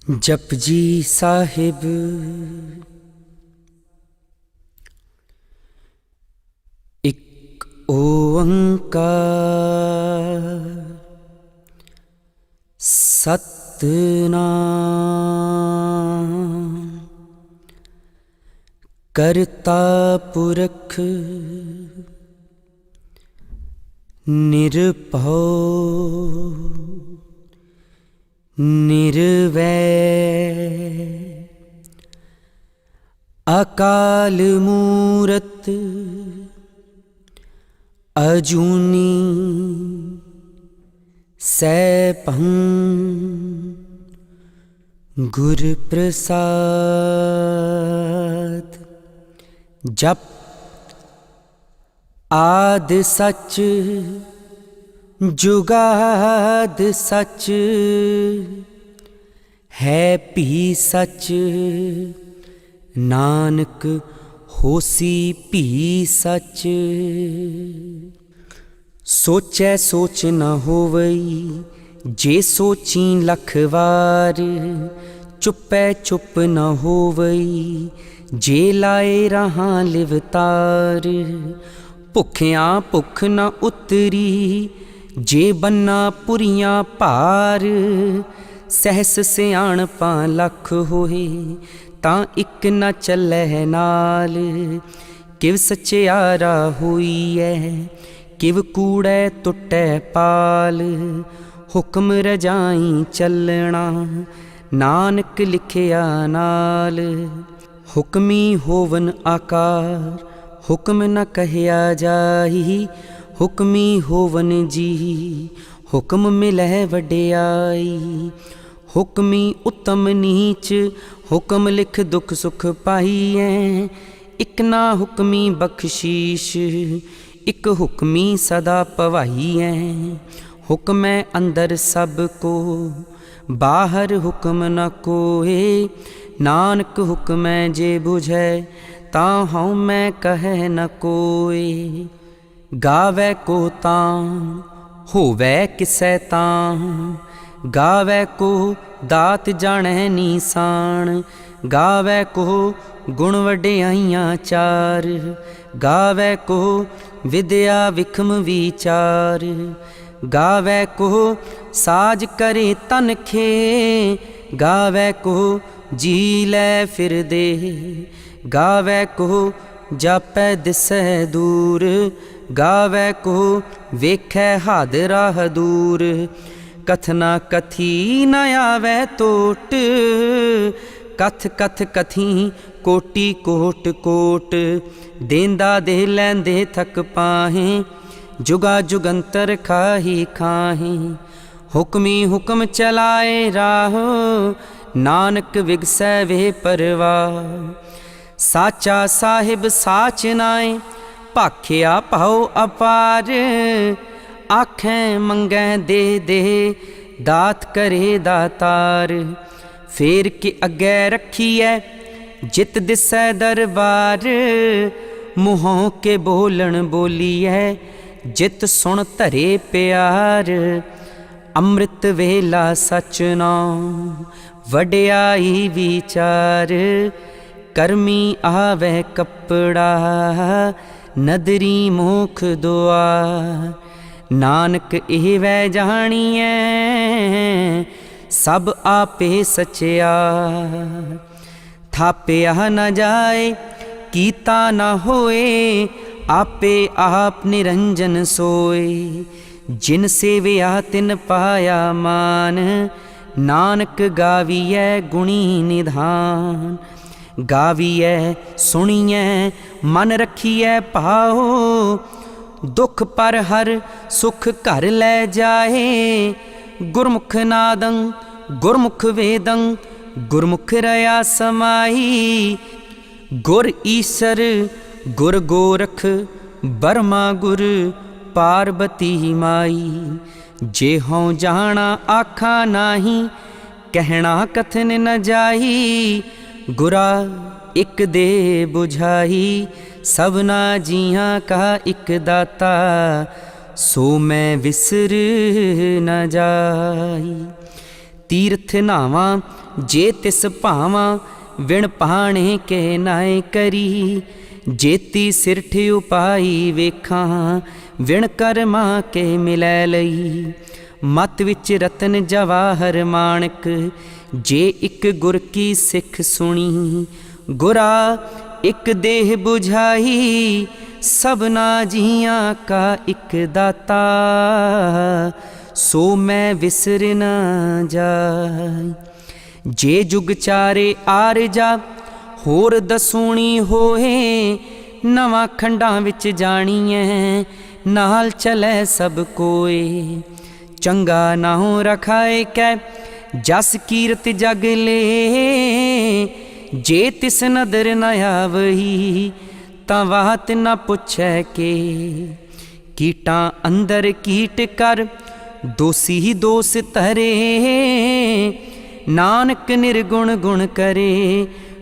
जपजी साहिब एक ओंकार सतनाम करता पुरख निरभौ निर्वैर अकाल मूरत अजूनी सैभं गुर प्रसाद। जप आद सच जुगाद सच है भी सच नानक होसी भी सच। सोचै सोच न होवई जे सोची लख वार, चुपै चुप न होवई जे लाए रहां लिवतार। भुखियां भुख न उतरी जे बन्ना पुरियां भार, सहस सियाणपां लख होए तां इक न चलै नाल। किव सचियारा होईऐ किव कूड़ै टुटै पाल, हुक्म रजाई चलना नानक लिखिया नाल। हुक्मी होवन आकार हुक्म न कहया जाई, हुक्मी होवन जी हुक्म मिलै वड्याई। हुक्मी उत्तम नीच हुक्म लिख दुख सुख पाईऐ, इक ना हुक्मी बख्शीश इक हुक्मी सदा पवाईऐ। हुक्मै अंदर सब को बाहर हुक्म न कोए, नानक हुक्मै जे बुझै तां हऊँ मैं कहे न कोए। गावै को तां होवै किसै तां, गावै को दात जाणै नीसाण। गावै को गुण वड्याइयां चार, गावै को विद्या विखम विचार। गावै को साज करे तनखे, गावै को जी लै फिर दे। गावै को जापै दिसै दूर, गावै को वेखै हाद राह दूर। कथना कथी न आवै टोट, कथ कथ कथी कोटि कोट कोट। देंदा दे लैंदे थक पाहें, जुगा जुगंतर खाही खाहें। हुक्मी हुक्म चलाए राह, नानक विगसै वे परवाह। साचा साहिब साच नाए भाखिया भाओ अपार, आखें मंगै दे दे दात करे दातार। फेर के अग्गै रखिए जित दिसै दरबार, मुँहों के बोलन बोलिए जित सुन धरे प्यार। अमृत वेला सच नाम वड्याई विचार, करमी आवे कपड़ा नदरी मोख दुआर। नानक एवै जानिए सब आपे सचियार। थापिया न जाए कीता न होए, आपे आप निरंजन सोए। जिन सेविया तिन पाया मान, नानक गाविए गुणी निधान। गाविए सुनिए मन रखिए पाओ, दुख पर हर सुख घर लै जाए। गुरमुख नादं गुरमुख वेदं गुरमुख रया समाई। गुर ईसर गुर गोरख बर्मा गुर पार्वती माई। जे हों जाना आखा नाही, कहना कथन न जाई। गुरा इक दे बुझाई, सबना जियां का इक दाता। सो मैं विसर न जाई। तीर्थ नावा जे तिस भावा, विण पाणे के नाए करी। जेती सिरठ उपाई वेखां, विण कर्मा के मिलै लई। मत विच रतन जवाहर माणक, जे इक गुर की सिख सुनी। गुरा इक देह बुझाई, सबना जियां का इक दाता। सो मैं विसर ना जाई। जे जुग चारे आरजा, होर दसूणी होए। नवां खंडां विच जाणीए, नाल चलै सब कोए। चंगा नाहों रखाए कै, जस कीरत जग ले। जे तिस नदर न आवही, तां वात न पुछै के। कीटां अंदर कीट कर, दोषी दोष धरे। नानक निर्गुण गुण करे,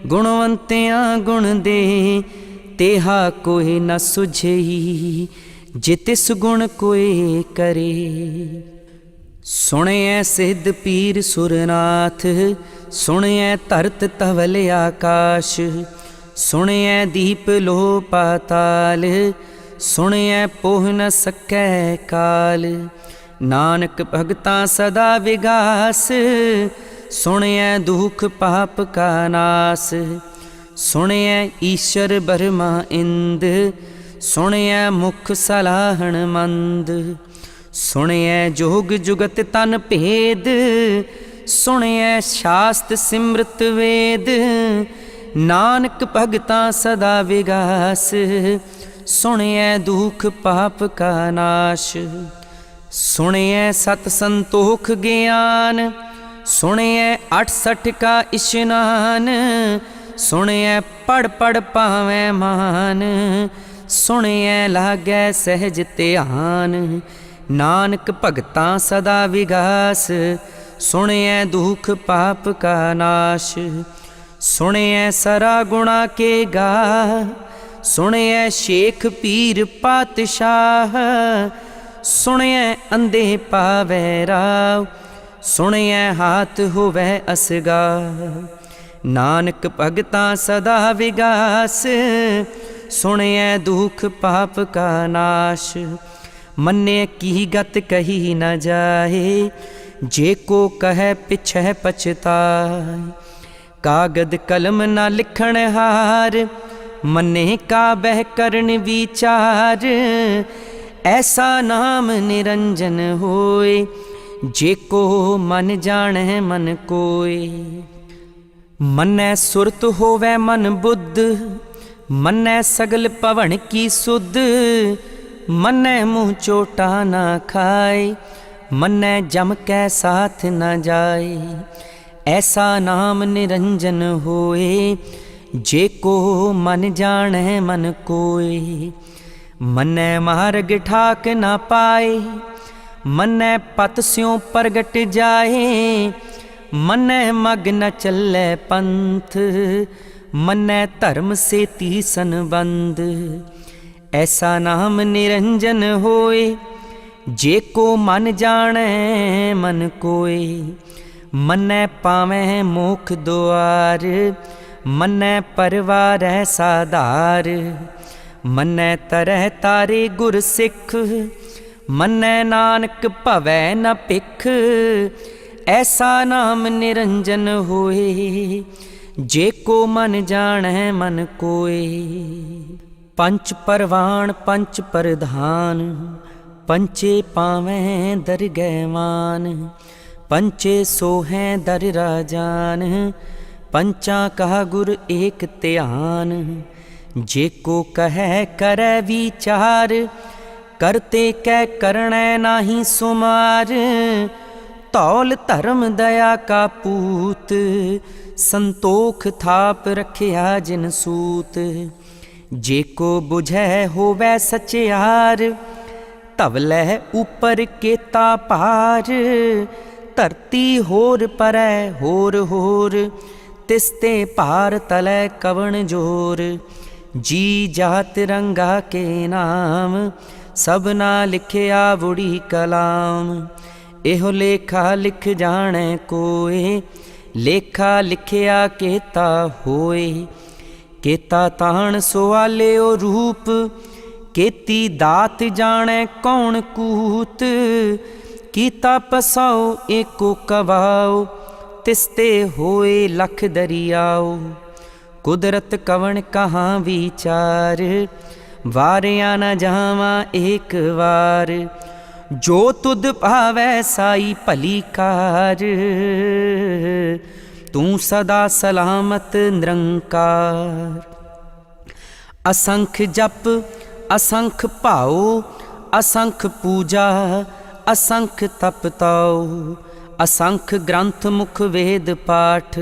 गुणवंतियां गुण दे। तेहा कोई न सुझई, जे तिस गुण कोई करे। सुणिए सिद्ध पीर सुरनाथ, सुणिए धरत धवल आकाश। सुणिए दीप लो पाताल, सुणिए पोह न सकै काल। नानक भगतां सदा विगास, सुणिए दुख पाप का नास। सुणिए ईश्वर ब्रह्मा इंद, सुणिए मुख सलाहण मंद। सुणिए जोग जुगत तन भेद, सुणिए शास्त्र सिमृत वेद। नानक भगतां सदा विगास, सुणिए दुख पाप का नाश। सुणिए सत संतोख ज्ञान, सुणिए 68 का इशनान। सुणिए पढ़ पढ़ पावै मान, सुणिए लागै सहज ध्यान। नानक भगतां सदा विगास, सुणिए दुख पाप का नाश। सुणिए सरा गुणा के गा, सुणिए शेख पीर पातशाह। सुणिए अंधे पावै राव, सुणिए हाथ होवै असगा। नानक भगतां सदा विगास, सुणिए दुख पाप का नाश। मन्ने की गत कही न जाए, जे को कहे पिछे पछताए। कागद कलम न लिखण हार, मन्ने का बह करन विचार। ऐसा नाम निरंजन होए, जे को मन जाने मन कोय। मन्नै सुरत होवै मन बुद्ध, मन्नै सगल पवन की सुध। मन्नै मुँह चोटा ना खाए, मन्नै जम कै साथ न जाए। ऐसा नाम निरंजन होए, जे को मन जाने मन कोय। मन्नै मार्ग ठाक ना पाए, मन्नै पत स्यों प्रगट जाए। मन्नै मग न चलै पंथ, मन्नै धर्म से ती संबंध। ऐसा नाम निरंजन होए, जे को मन जाने मन कोय। मन्नै पावै मोख दुआर, मन्नै परवार साधार। मन्नै तरह तारे गुर सिख, मन्नै नानक भवै न भिख। ऐसा नाम निरंजन होए, जे को मन जाने मन कोय। पंच परवान पंच प्रधान, पंचे पावें दरगहवान। पंचे सोहें दर राजान, पंचा कहा गुर एक ध्यान। जे को कहे करे विचार, करते कै करनै नाही सुमार। धौल धर्म दया का पूत, संतोख थाप रखिया जिन सूत। जे को बुझै होवै सचियार, धवलै ऊपर केता पार। धरती होर परै होर होर, तिसते पार तलै कवन जोर। जी जात रंगा के नाम, सबना लिखिया बुढ़ी कलाम। एहो लेखा लिख जाने कोय, लेखा लिखिया केता होए। केता ताण सुआले ओ रूप, केती दात जाने कौन कूत। कीता पसाओ एको कवाओ, तिसते होए लख दरियाओ। कुदरत कवन कहाँ विचार, वारिया न जावा एक वार। जो तुद पावै साई भली कार, तू सदा सलामत निरंकार। असंख जप असंख भाओ, असंख पूजा असंख तप ताओ। असंख ग्रंथ मुख वेद पाठ,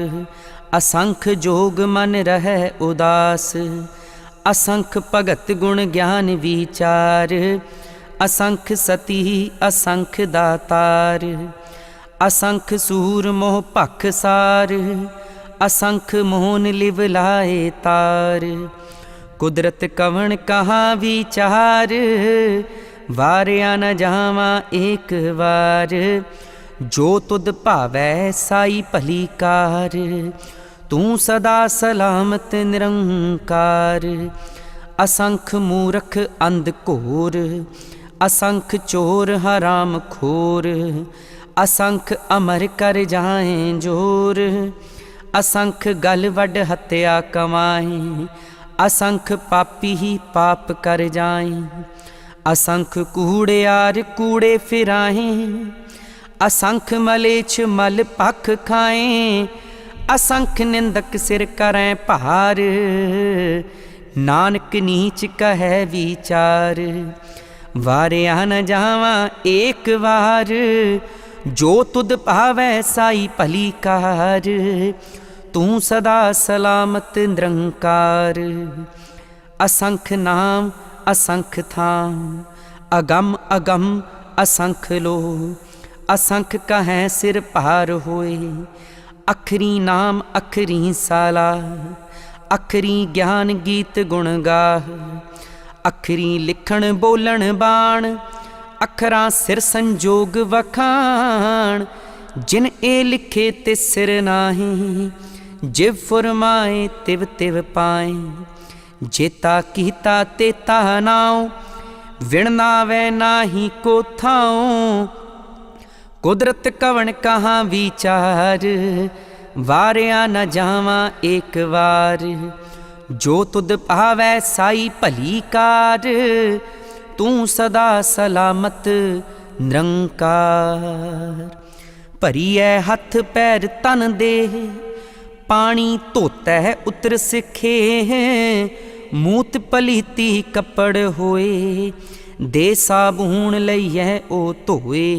असंख जोग मन रहै उदास। असंख भगत गुण ज्ञान विचार, असंख सती असंख दातार। असंख सूर मोह भख सार, असंख मोहन लिव लाए तार। कुदरत कवन कहाँ विचार, वारिया न जावा एक वार। जो तुद भावै साई भली कार, तू सदा सलामत निरंकार। असंख मूरख अंध घोर, असंख चोर हराम खोर। असंख अमर कर जाए जोर, असंख गल वड हत्या कमाए। असंख पापी ही पाप कर जाए, असंख कूड़ियार कूड़े फिराए। असंख मलेच्छ मल पख खाए, असंख निंदक सिर करें भार। नानक नीच कहे विचार, वारिया न जावा एक वार। जो तुद पावै साई भली कार, तू सदा सलामत निरंकार। असंख नाम असंख थाम, अगम अगम असंख लो। असंख कहें सिर पार होए, अखरी नाम अखरी साला। अखरी ज्ञान गीत गुण गाह, अखरी लिखण बोलण बाण। अखरां सिर संजोग वखाण, जिन ए लिखे ते सिर नाहीं। जिव फुरमाए तिव तिव पाए, जेता कीता तेता नाओ। विण नावै नाही को थाओ, कुदरत कवन कहाँ विचार। वारिया न जावा एक वार। जो तुद पावै साई भली कार, तू सदा सलामत निरंकार। भरीऐ हथ पैर तन दे, पानी धोतै उतर सिखे। मूत पलीती कपड़ होए, दे साबून लईऐ ओ धोए।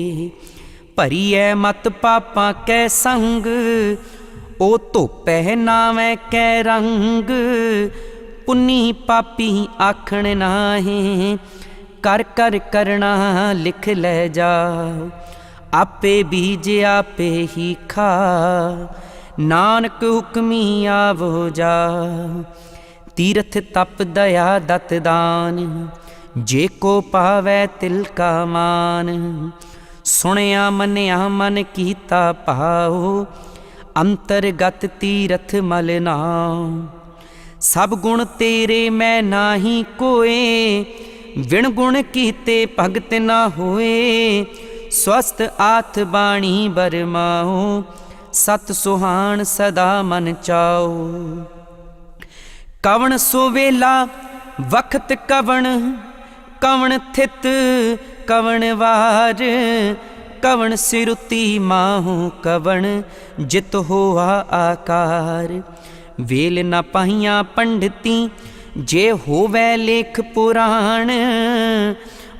भरीऐ मत पापां कै संग, ओ धोपै नावै कै रंग। पुन्नी पापी आखण नाहे, कर कर करना लिख ले जाओ। आपे बीज आपे ही खा, नानक हुक्मी आवो जाओ। तीरथ तप दया दत दान, जे को पावै तिल का मान। सुनिया मनिया मन कीता पाओ, अंतरगत तीरथ मल नाओ। सब गुण तेरे मैं नाही कोए, विण गुण कीते भगत न होए। स्वस्थ आथ बाणी बरमाओ, सत सुहान सदा मन चाओ। कवन सुवेला वक्त कवन, कवन थित कवन वार। कवन सिरुती माहू कवन, जित होआ आकार। वेल न पाहियां पंडिती, जे होवै लेख पुराण।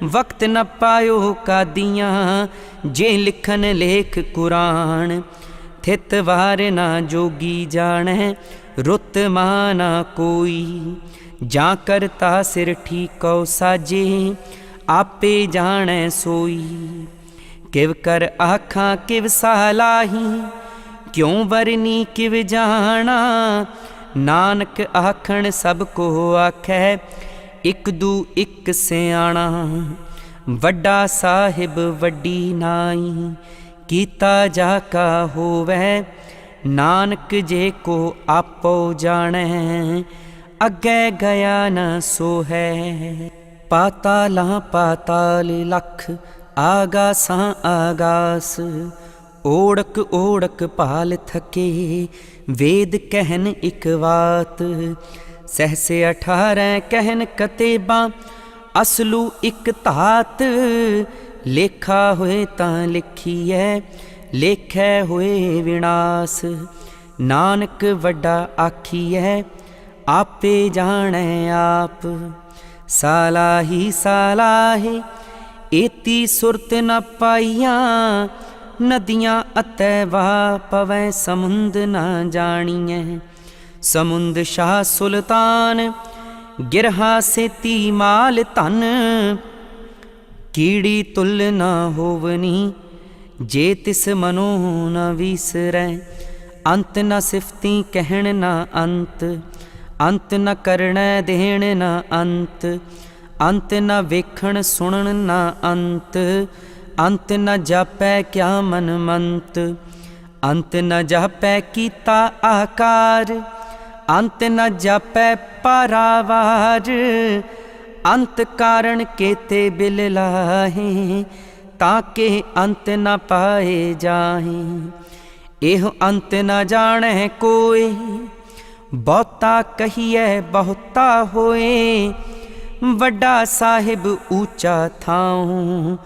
वक्त न पायो कादियाँ, जे लिखन लेख कुरान। थित वार ना जोगी जानै, रुत माना कोई। जा करता सिर ठीकौ साजे, आपे जानै सोई। किव कर आखां किव सालाही, क्यों वरनी किव जाना। नानक आखण सब को आखै, इक दू इक सियाणा। ਵੱਡਾ ਸਾਹਿਬ ਵੱਡੀ ਨਾਈ, ਕੀਤਾ ਜਾ ਕਾ ਹੋਵੈ ਨਾਨਕ ਜੇ ਕੋ ਆਪੋ ਜਾਣੈ, ਅੱਗੇ ਗਿਆ ਨ ਸੋਹੈ। ਪਾਤਾਲਾਂ ਪਾਤਾਲ ਲਖ, ਆਗਾਸਾਂ ਆਗਾਸ, ਓੜਕ ਓੜਕ ਭਾਲ ਥਕੇ, ਵੇਦ ਕਹਿਨ ਇਕ ਵਾਤ, ਸਹਸੇ 18 ਕਹਿਨ ਕਤੇਬਾਂ, ਅਸਲੂ ਇਕ ਧਾਤ। ਲੇਖਾ ਹੋਏ ਤਾਂ ਲਿਖੀਐ, ਲੇਖੈ ਹੋਏ ਵਿਨਾਸ਼, ਨਾਨਕ ਵੱਡਾ ਆਖੀਐ, ਆਪੇ ਜਾਣੈ ਆਪ। ਸਾਲਾਹੀ ਸਾਲਾਹੇ ਏਤੀ ਸੁਰਤ ਨ ਪਾਈਆਂ, ਨਦੀਆਂ ਅਤੈ ਵਾ ਪਵੈ ਸਮੁੰਦ ਨ ਜਾਣੀਐ। ਸਮੁੰਦ ਸ਼ਾਹ ਸੁਲਤਾਨ ਗਿਰਹਾ ਸੇਤੀ ਮਾਲ ਧਨ, ਕੀੜੀ ਤੁਲ ਨ ਹੋਵਨੀ ਜੇ ਤਿਸ ਮਨੋ ਨ ਵੀਸਰੈ। ਅੰਤ ਨ ਸਿਫਤੀ ਕਹਿਣ ਨ ਅੰਤ, ਅੰਤ ਨ ਕਰਣੈ ਦੇਣ ਨ ਅੰਤ, ਅੰਤ ਨ ਵੇਖਣ ਸੁਣਨ ਨ ਅੰਤ, ਅੰਤ ਨ ਜਾਪੈ ਕਿਆ ਮਨ ਮੰਤ, ਅੰਤ ਨ ਜਾਪੈ ਕੀਤਾ ਆਕਾਰ, ਅੰਤ ਨ ਜਾਪੈ ਪਾਰਾਵਾਰ। ਅੰਤ ਕਾਰਣ ਕੇਤੇ ਬਿਲ ਲਾਹੇ, ਤਾਂ ਕਿ ਅੰਤ ਨ ਪਾਏ ਜਾਹੇ। ਇਹੋ ਅੰਤ ਨ ਜਾਣੈ ਕੋਇ, ਬਹੁਤਾ ਕਹੀਐ ਬਹੁਤਾ ਹੋਏ। ਵੱਡਾ ਸਾਹਿਬ ਊਚਾ ਥਾਉ,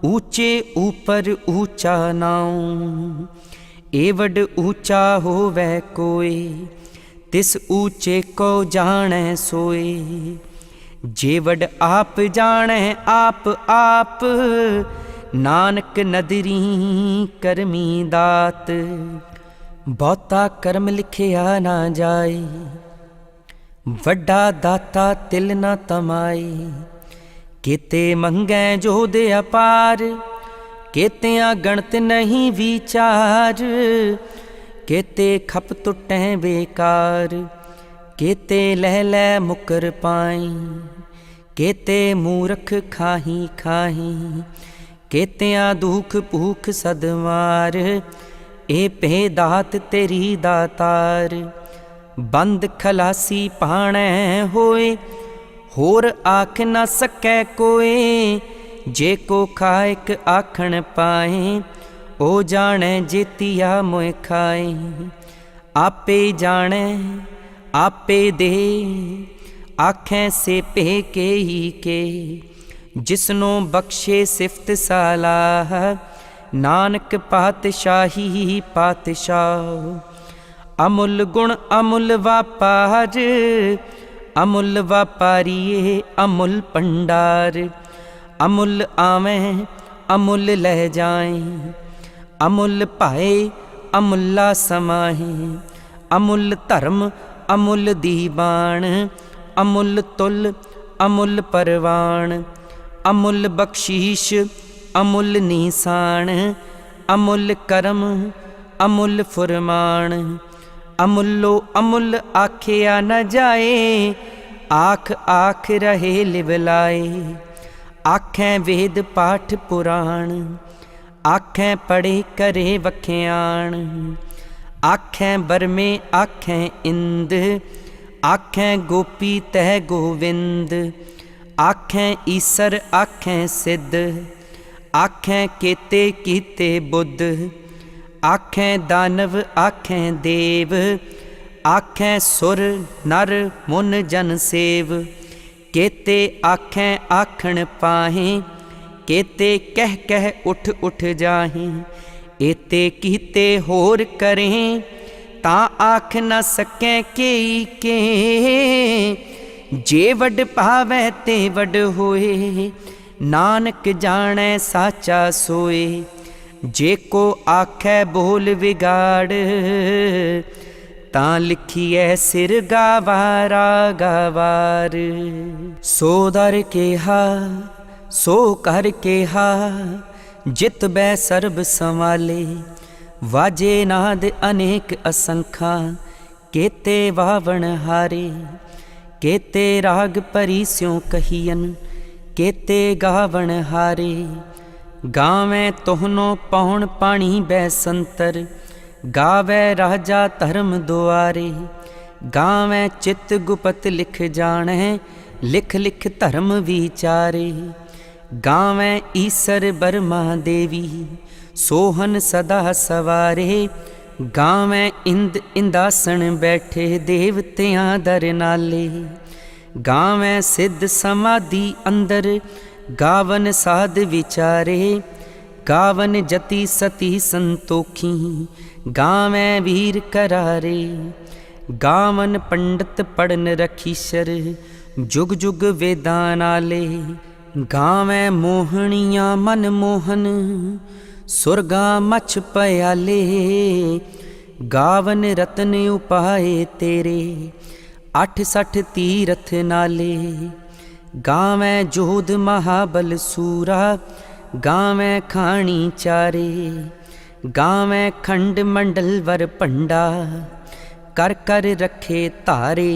ਊਚੇ ਊਪਰ ਊਚਾ ਨਾਉ। ਏਵਡ ਊਚਾ ਹੋਵੈ ਕੋਇ, ਤਿਸ ਊਚੇ ਕੋ ਜਾਣੈ ਸੋਏ। ਜੇਵਡ ਆਪ ਜਾਣੈ ਆਪ ਆਪ, ਨਾਨਕ ਨਦਰੀ ਕਰਮੀ ਦਾਤ। ਬਹੁਤਾ ਕਰਮ ਲਿਖਿਆ ਨਾ ਜਾਏ, ਵੱਡਾ ਦਾਤਾ ਤਿਲ ਨਾ ਤਮਾਏ। ਕਿਤੇ ਮੰਗੈ ਜੋਧ ਅਪਾਰ, ਕਿਤਿਆਂ ਗਣਤ ਨਹੀਂ ਵਿਚਾਰ। ਕਿਤੇ ਖਪ ਟੁੱਟੈ ਬੇਕਾਰ, ਕਿਤੇ ਲੈ ਲੈ ਮੁਕਰ ਪਾਈ। ਕਿਤੇ ਮੂਰਖ ਖਾਹੀ ਖਾਹੀ, ਕਿਤਿਆਂ ਦੁਖ ਭੂਖ ਸਦਮਾਰ। ਇਹ ਭੇ ਦਾਤ ਤੇਰੀ ਦਾਤਾਰ, ਬੰਦ ਖਲਾਸੀ ਪਾਣੈ ਹੋਏ। ਹੋਰ ਆਖ ਨਾ ਸਕੈ ਕੋਏ, ਜੇ ਕੋ ਖਾਇਕ ਆਖਣ ਪਾਏ। ਉਹ ਜਾਣੈ ਜੇਤੀਆ ਮੋਇ ਖਾਏ, ਆਪੇ ਜਾਣੈ ਆਪੇ ਦੇ। ਆਖੈ ਸੇ ਭੇ ਕੇ ਹੀ ਕੇ, ਜਿਸਨੂੰ ਬਖਸ਼ੇ ਸਿਫਤ ਸਾਲਾਹ। ਨਾਨਕ ਪਾਤਸ਼ਾਹੀ ਪਾਤਸ਼ਾਹ, ਅਮੁੱਲ ਗੁਣ ਅਮੁੱਲ ਵਾਪਾਰ। ਅਮੁੱਲ ਵਾਪਾਰੀਏ ਅਮੁੱਲ ਭੰਡਾਰ, ਅਮੁੱਲ ਆਵੈਂ ਅਮੁੱਲ ਲੈ ਜਾਏ। ਅਮੁੱਲ ਭਾਏ ਅਮੁੱਲਾ ਸਮਾਹੇ, ਅਮੁੱਲ ਧਰਮ ਅਮੁੱਲ ਦੀਬਾਨ। ਅਮੁੱਲ ਤੁਲ ਅਮੁੱਲ ਪਰਵਾਨ, ਅਮੁੱਲ ਬਖਸ਼ੀਸ਼ ਅਮੁੱਲ ਨੀਸਾਨ। ਅਮੁੱਲ ਕਰਮ ਅਮੁੱਲ ਫੁਰਮਾਨ, ਅਮੁੱਲੋ ਅਮੁੱਲ ਆਖਿਆ ਨ ਜਾਏ। ਆਖ ਆਖ ਰਹੇ ਲਿਵਲਾਏ, ਆਖੈ ਵੇਦ ਪਾਠ ਪੁਰਾਣ। ਆਖੈ ਪੜ੍ਹੇ ਕਰੇ ਵਖਿਆਣ, ਆਖੈ ਬਰਮੇ ਆਖੈ ਇੰਦ। ਆਖੈ ਗੋਪੀ ਤਹਿ ਗੋਵਿੰਦ, ਆਖੈ ਈਸਰ ਆਖੈ ਸਿੱਧ। ਆਖੈ ਕੇਤੇ ਕੀਤੇ ਬੁੱਧ, ਆਖੈ ਦਾਨਵ ਆਖੈ ਦੇਵ। ਆਖੈ ਸੁਰ ਨਰ ਮੁਨ ਜਨ ਸੇਵ, ਕੇਤੇ ਆਖੈ ਆਖਣ ਪਾਹੇ। ਕੇਤੇ ਕਹਿ ਕਹਿ ਉਠ ਉਠ ਜਾਹੇ, ਏਤੇ ਕੀਤੇ ਹੋਰ ਕਰੇ। ਤਾਂ ਆਖ ਨ ਸਕੈ ਕੇ ਕੇ, ਜੇ ਵੱਡ ਭਾਵੈ ਤੇ ਵੱਡ ਹੋਏ। ਨਾਨਕ ਜਾਣੈ ਸਾਚਾ ਸੋਏ, ਜੇ ਕੋ ਆਖੈ ਬੋਲ ਵਿਗਾੜ। ਤਾਂ ਲਿਖੀਐ ਸਿਰ ਗਾਵਾਰਾ ਗਾਵਾਰ। ਸੋ ਦਰ ਕਿਹਾ ਸੋ ਕਰ ਕਿਹਾ, ਜਿਤ ਬੈ ਸਰਬ ਸੰਵਾਲੇ। ਵਾਜੇ ਨਾਦ ਅਨੇਕ ਅਸੰਖਾਂ, ਕੇਤੇ ਵਾਵਣ ਹਾਰੇ। ਕੇਤੇ ਰਾਗ ਭਰੀ ਸਿਉ ਕਹੀਅਨ, केते गावण हारे। गावें तोहनो पौण पाणी बैसंतर, गावै राजा धर्म दुआरे। गावें चित गुपत लिख जाणै, लिख लिख धर्म विचारे। गावें ईसर बर्मा देवी, सोहन सदा सवारे। गावें इंद इंदासन बैठे, देवतियां दर नाले। गावें सिद्ध समाधि अंदर, गावन साध विचारे। गावन जति सती संतोखी, गावें वीर करारे। गावन पंडित पढ़न रखीशर, जुग जुग वेदां नाले। गावें मोहनियां मन मोहन, सुरगा मछ पयाले। गावन रतन उपाय तेरे, 68 तीरथ नाले। गावें जोध महाबल सूरा, गावें खाणी चारे। गावें खंड मंडल वर पंडा, कर कर रखे तारे।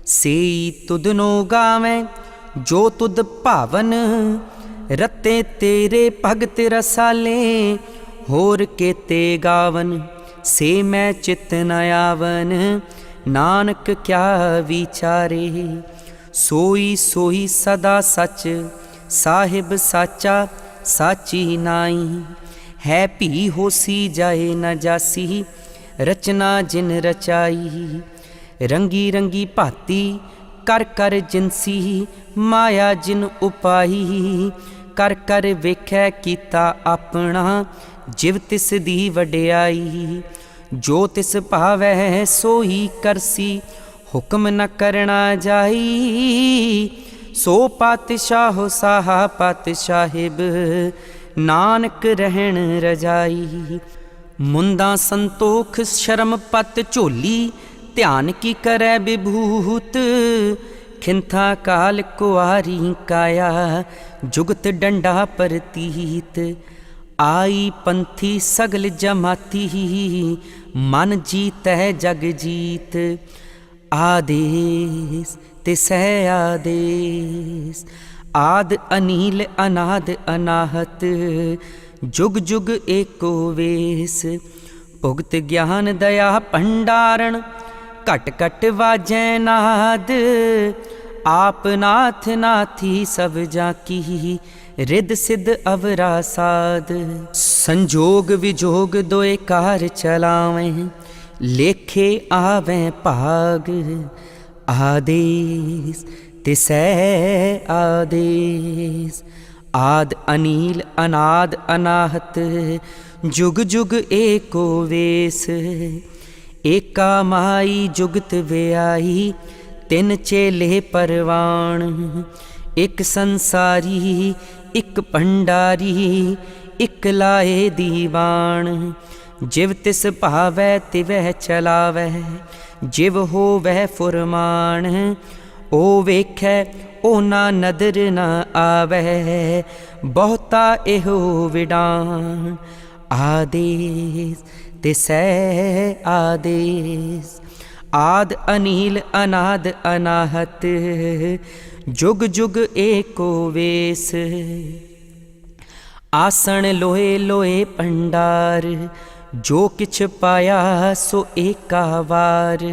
सेई तुदनो गावें जो तुद भावन, रते तेरे भगत रसाले। होर केते गावन से मैं चित न आवन, नानक क्या विचारे। सोई सोई सदा सच, साहिब साचा साची नाई। है भी होसी जाए न जासी, रचना जिन रचाई। रंगी रंगी भाती कर कर जिनसी, माया जिन उपाई। कर कर वेखै कीता अपना, जिव तिस दी वड्याई। जो तिस भावै सोई करसी, हुक्म न करना जाई। सो पातशाहो साहा पातशाहिब, नानक रहन रजाई। मुंदा संतोख शर्म पत झोली, ध्यान की करै विभूत। खिंथा काल कुआरी काया, जुगत डंडा परतीत। आई पंथी सगल जमाती, मन जीतै जग जीत। आदेश तिसै आदेश, आद अनील अनाद अनाहत। जुग जुग एको वेस, भुगत ज्ञान दया भंडारण। घट घट वाजै नाद, आप नाथ नाथी सब जाकी। रिद सिद्ध अवरा साध, संजोग विजोग दोए कार चलावें। लेखे आवें भाग, आदेश तिसै आदेश। आद अनील अनाद अनाहत, जुग जुग एको वेस। एका माई जुगत व्याई, तिन चेले परवान। एक संसारी एक भंडारी, एक लाए दीवान। जिव तिस भावै तिवह चलावै, जिव होवै फुरमान। ओ वेखै ओ ना नदर ना आवै, बहुता एहो विडान। आदेश तिसै आदेश, आद अनील अनाद अनाहत। जुग जुग एको वेस। आसन लोहे लोहे भंडार, जो किछ पाया सो एका वार।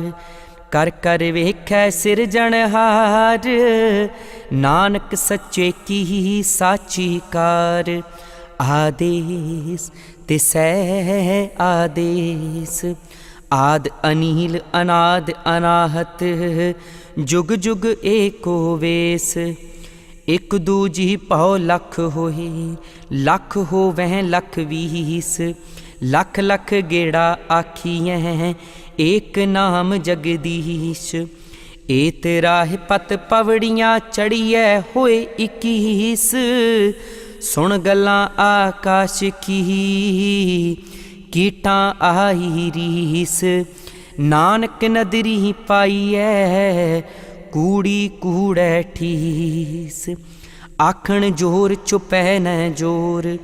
कर कर वेखै सिरजनहार, नानक सच्चे की साची कार। आदेश तिसै आदेश, आद अनील अनाद अनाहत। जुग जुग एको वेस। एक दूजी पौ लख होए, लख होवै लख बीस। लख लख गेड़ा आखिएं, एक नाम जगदीश। एत राह पत पवड़ियाँ चढ़िए होए 21। सुन गल्लां आकाश की, कीटां आई रीस। नानक नदरी पाईऐ, कूड़ी कूड़ै ठीस। आखण जोर चुपै न जोर,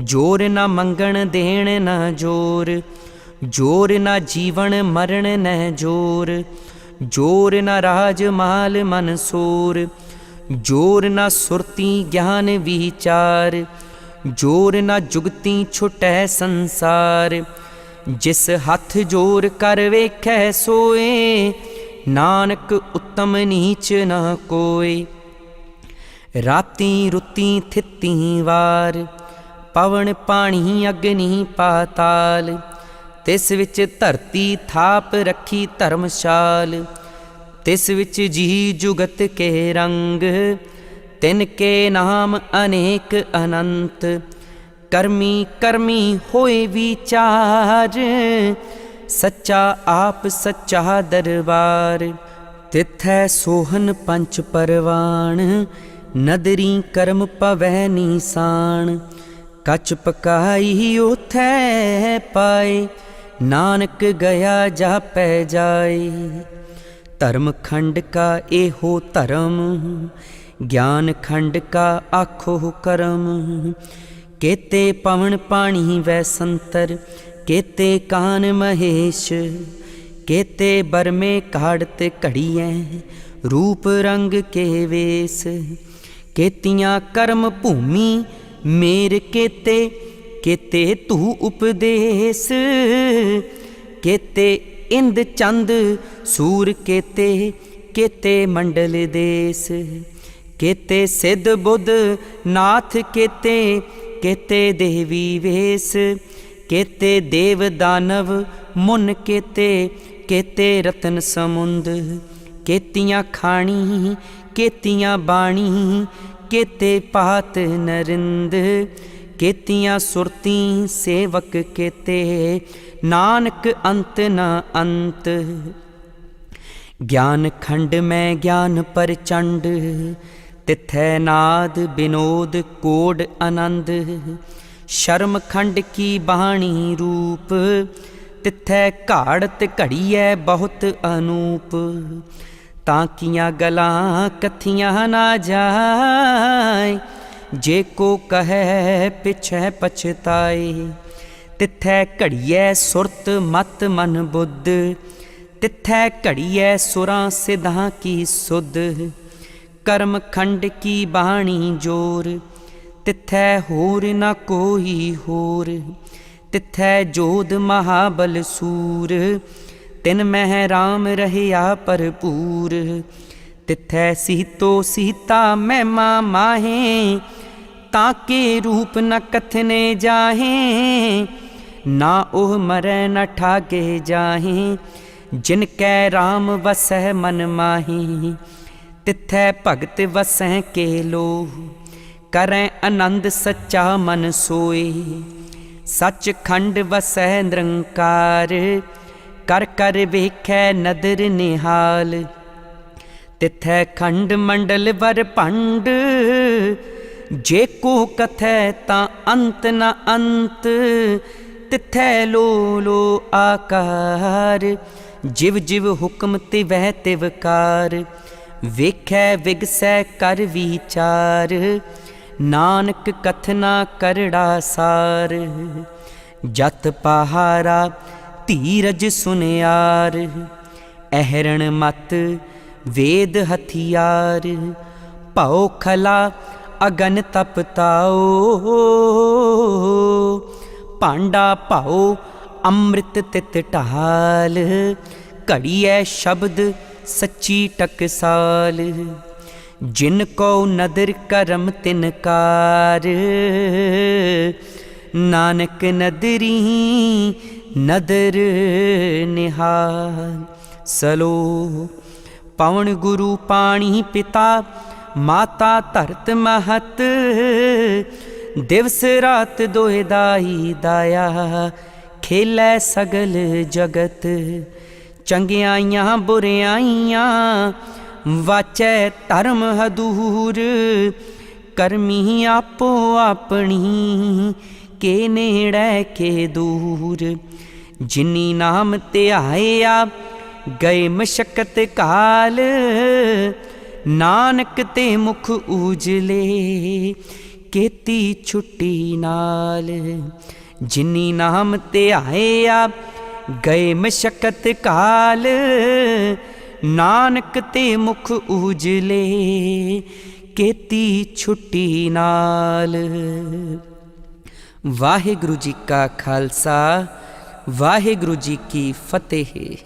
जोर न मंगण देण न जोर। जोर न जीवन मरण न जोर, जोर न राज माल मनसूर। जोर ना सुरती ज्ञान विचार, जोर ना जुगती छुटै संसार। जिस हथ जोर कर वेखै सोए, नानक उत्तम नीच न कोय। राती रुती थिती वार, पवन पानी अग्नि पाताल। तिस विच धरती थाप रखी धर्मशाल, तिस विच जी जुगत के रंग। तिनके नाम अनेक अनंत, करमी करमी होए विचार। सच्चा आप सच्चा दरबार, तिथै सोहन पंच परवान। नदरी कर्म पवै नीसान, कच पकाई ओथै पाए। नानक गया जापै जाए। धर्म खंड का एहो धर्म, ज्ञान खंड का आखो करम। केते पवन पानी वै संतर, केते कान महेश। केते बरमे काढ़त घड़ियै, रूप रंग के वेश। केतियां कर्म भूमि मेर केते, केते तू उपदेश। केते इंद चंद सूर केते, केते मंडल देश। केते सिद्ध बुद्ध नाथ केते, केते देवी वेश। केते देव दानव मुन केते, केते रतन समुंद। केतियां खाणी केतियां बाणी, केते पात नरिंद। केतियां सुरती सेवक केते, नानक अंत न अंत। ज्ञान खंड में ज्ञान प्रचंड, तिथै नाद विनोद कोड आनंद। शर्म खंड की बाणी रूप, तिथै घाड़त घड़ियै बहुत अनूप। ताकियां गलां कथियां ना जाए, जे को कहे पिछै पछताए। तिथै घड़ियै सुरत मत मन बुद्ध, तिथै घड़ियै सुरां सिद्धां की सुध। कर्म खंड की बाणी जोर, तिथै होर न कोई होर। तिथै जोध महाबल सूर, तिन मह राम रहया भरपूर। तिथै सीतो सीता महिमा माहे, ताके रूप न कथने जाहे। ना ओह मरै न ठागे जाहे, जिनकै राम वसै मन माहे। तिथै भगत वसै के लोह, करै आनंद सच्चा मन सोए। सच खंड वसै निरंकार, कर कर वेखै नदर निहाल। तिथै खंड मंडल वर भंड, जे को कथै तां अंत न अंत। तिथै लो लो आकार, जिव जिव हुक्म तिवै तिवकार। वेखै विगसै कर विचार, नानक कथना करड़ा सार। जत पहारा धीरज सुनियार, अहरण मत वेद हथियार। भौ खला अगन तपताओ, भांडा भाओ अमृत तित ढाल। घड़ियै शब्द सच्ची टकसाल, जिन को नदर करम तिनकार। नानक नदरी नदर निहाल। सलो पवन गुरु पाणी पिता, माता धरत महत। दिवस रात दोए दाई दाया, खेलै सगल जगत। चंगियाइयां बुरियाइयां, वाचै धर्म हदूर। करमी आपो अपनी, के नेड़ै के दूर। जिनी नाम ध्याया, गए मशक्कत काल। नानक ते मुख उजले, केती छुट्टी नाल। जिनी नाम ध्याया, गए मशक्कत काल। ਨਾਨਕ ਤੇ ਮੁਖ ਊਜਲੇ ਕੀਤੀ ਛੁੱਟੀ ਨਾਲ। ਵਾਹਿਗੁਰੂ ਜੀ ਕਾ ਖਾਲਸਾ, ਵਾਹਿਗੁਰੂ ਜੀ ਕੀ ਫਤਿਹ।